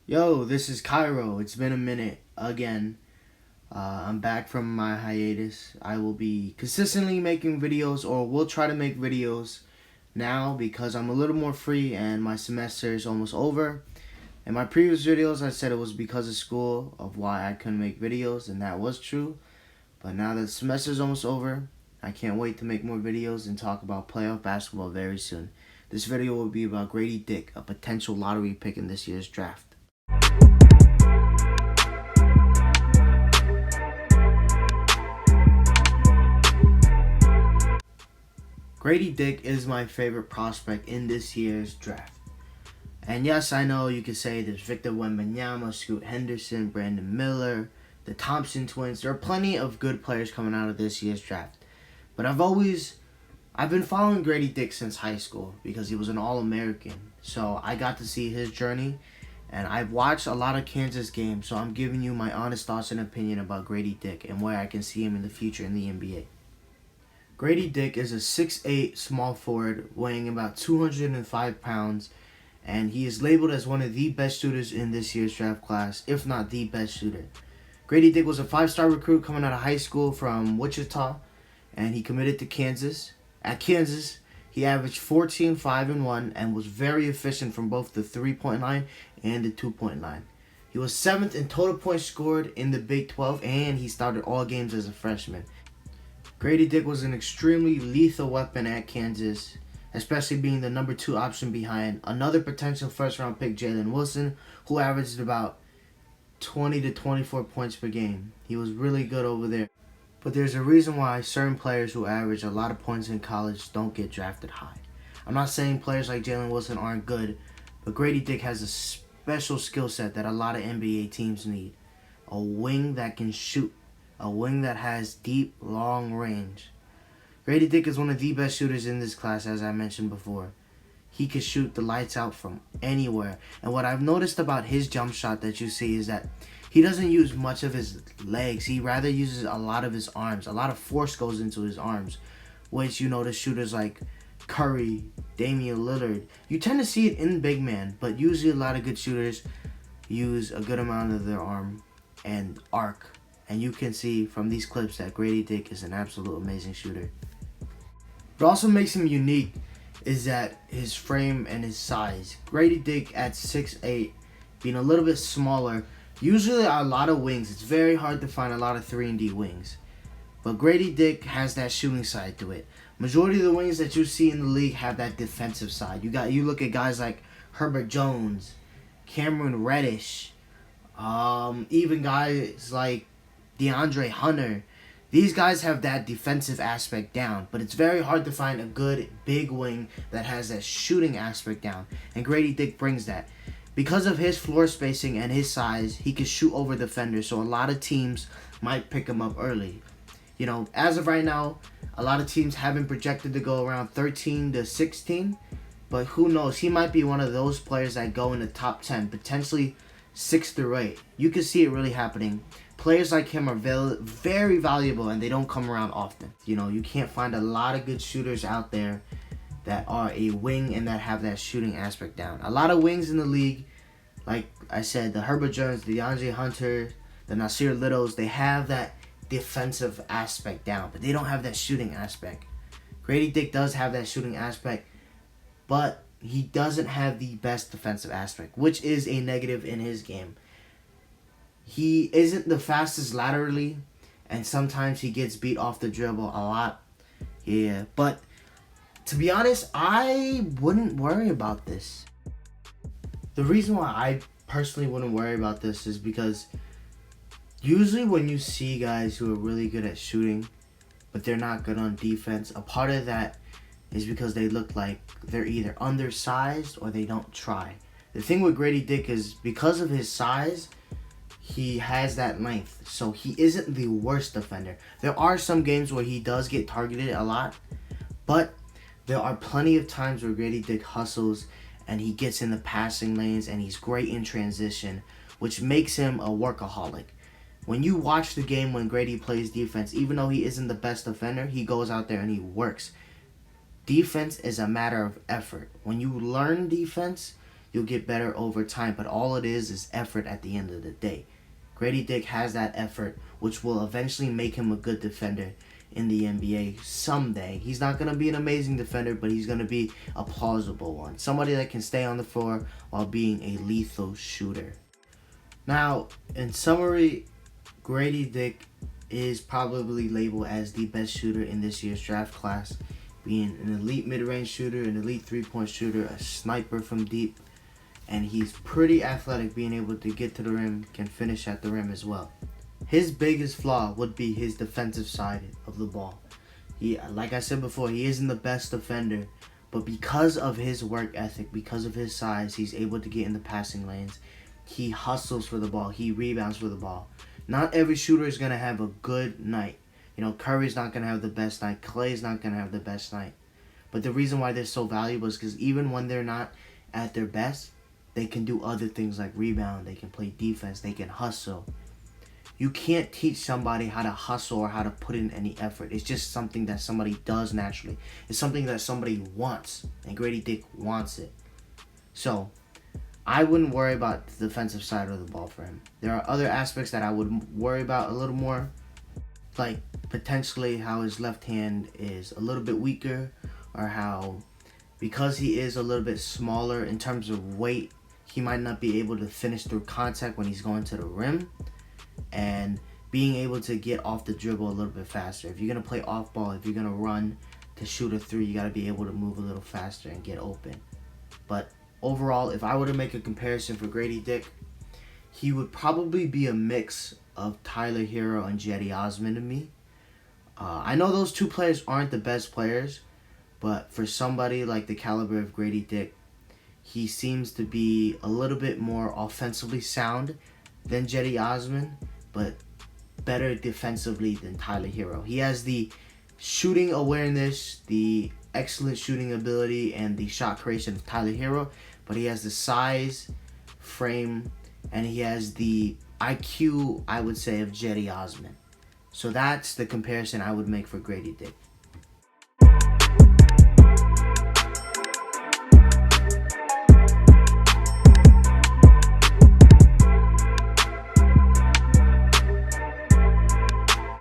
Yo, this is Cairo. It's been a minute again. I'm back from my hiatus. I will be consistently making videos, or will try to make videos now because I'm a little more free and my semester is almost over. In my previous videos, I said it was because of school of why I couldn't make videos, and that was true. But now that the semester is almost over, I can't wait to make more videos and talk about playoff basketball very soon. This video will be about Gradey Dick, a potential lottery pick in this year's draft. Gradey Dick is my favorite prospect in this year's draft. And yes, I know you could say there's Victor Wembanyama, Scoot Henderson, Brandon Miller, the Thompson twins. There are plenty of good players coming out of this year's draft. But I've been following Gradey Dick since high school because he was an All-American. So I got to see his journey, and I've watched a lot of Kansas games, so I'm giving you my honest thoughts and opinion about Gradey Dick and where I can see him in the future in the NBA. Gradey Dick is a 6'8" small forward weighing about 205 pounds, and he is labeled as one of the best shooters in this year's draft class, if not the best shooter. Gradey Dick was a 5-star recruit coming out of high school from Wichita, and he committed to Kansas. At Kansas, he averaged 14, 5, and 1, and was very efficient from both the 3-point line and the 2-point line. He was 7th in total points scored in the Big 12, and he started all games as a freshman. Gradey Dick was an extremely lethal weapon at Kansas, especially being the number 2 option behind another potential first-round pick, Jalen Wilson, who averaged about 20 to 24 points per game. He was really good over there. But there's a reason why certain players who average a lot of points in college don't get drafted high. I'm not saying players like Jalen Wilson aren't good, but Gradey Dick has a special skill set that a lot of NBA teams need. A wing that can shoot. A wing that has deep, long range. Gradey Dick is one of the best shooters in this class, as I mentioned before. He can shoot the lights out from anywhere. And what I've noticed about his jump shot that you see is that he doesn't use much of his legs. He rather uses a lot of his arms. A lot of force goes into his arms, which you notice shooters like Curry, Damian Lillard. You tend to see it in big man, but usually a lot of good shooters use a good amount of their arm and arc. And you can see from these clips that Gradey Dick is an absolute amazing shooter. What also makes him unique is that his frame and his size. Gradey Dick at 6'8", being a little bit smaller, usually a lot of wings. It's very hard to find a lot of 3-and-D wings. But Gradey Dick has that shooting side to it. Majority of the wings that you see in the league have that defensive side. You look at guys like Herbert Jones, Cameron Reddish, even guys like DeAndre Hunter. These guys have that defensive aspect down, but it's very hard to find a good big wing that has that shooting aspect down, and Gradey Dick brings that. Because of his floor spacing and his size, he can shoot over defenders, so a lot of teams might pick him up early. You know, as of right now, a lot of teams have been projected to go around 13 to 16, but who knows, he might be one of those players that go in the top 10, potentially 6 through 8. You can see it really happening. Players like him are very valuable, and they don't come around often. You know, you can't find a lot of good shooters out there that are a wing and that have that shooting aspect down. A lot of wings in the league, like I said, the Herbert Jones, the DeAndre Hunter, the Nasir Littles, they have that defensive aspect down, but they don't have that shooting aspect. Gradey Dick does have that shooting aspect, but he doesn't have the best defensive aspect, which is a negative in his game. He isn't the fastest laterally, and sometimes he gets beat off the dribble a lot. Yeah, but to be honest, I wouldn't worry about this. The reason why I personally wouldn't worry about this is because usually when you see guys who are really good at shooting, but they're not good on defense, a part of that is because they look like they're either undersized or they don't try. The thing with Gradey Dick is because of his size, he has that length, so he isn't the worst defender. There are some games where he does get targeted a lot, but there are plenty of times where Gradey Dick hustles and he gets in the passing lanes and he's great in transition, which makes him a workaholic. When you watch the game when Gradey plays defense, even though he isn't the best defender, he goes out there and he works. Defense is a matter of effort. When you learn defense, you'll get better over time. But all it is effort at the end of the day. Gradey Dick has that effort, which will eventually make him a good defender in the NBA someday. He's not going to be an amazing defender, but he's going to be a plausible one. Somebody that can stay on the floor while being a lethal shooter. Now, in summary, Gradey Dick is probably labeled as the best shooter in this year's draft class, being an elite mid-range shooter, an elite three-point shooter, a sniper from deep, and he's pretty athletic, being able to get to the rim, can finish at the rim as well. His biggest flaw would be his defensive side of the ball. Like I said before, he isn't the best defender, but because of his work ethic, because of his size, he's able to get in the passing lanes. He hustles for the ball. He rebounds for the ball. Not every shooter is going to have a good night. Curry's not going to have the best night. Clay's not going to have the best night. But the reason why they're so valuable is because even when they're not at their best, they can do other things like rebound. They can play defense. They can hustle. You can't teach somebody how to hustle or how to put in any effort. It's just something that somebody does naturally. It's something that somebody wants. And Gradey Dick wants it. So, I wouldn't worry about the defensive side of the ball for him. There are other aspects that I would worry about a little more, like potentially how his left hand is a little bit weaker, or how, because he is a little bit smaller in terms of weight, he might not be able to finish through contact when he's going to the rim, and being able to get off the dribble a little bit faster. If you're going to play off ball, if you're going to run to shoot a three, you got to be able to move a little faster and get open. But overall, if I were to make a comparison for Gradey Dick, he would probably be a mix of Tyler Hero and Cedi Osman to me. I know those two players aren't the best players, but for somebody like the caliber of Gradey Dick, he seems to be a little bit more offensively sound than Cedi Osman, but better defensively than Tyler Hero. He has the shooting awareness, the excellent shooting ability, and the shot creation of Tyler Hero, but he has the size, frame, and he has the IQ, I would say, of Cedi Osman. So that's the comparison I would make for Gradey Dick.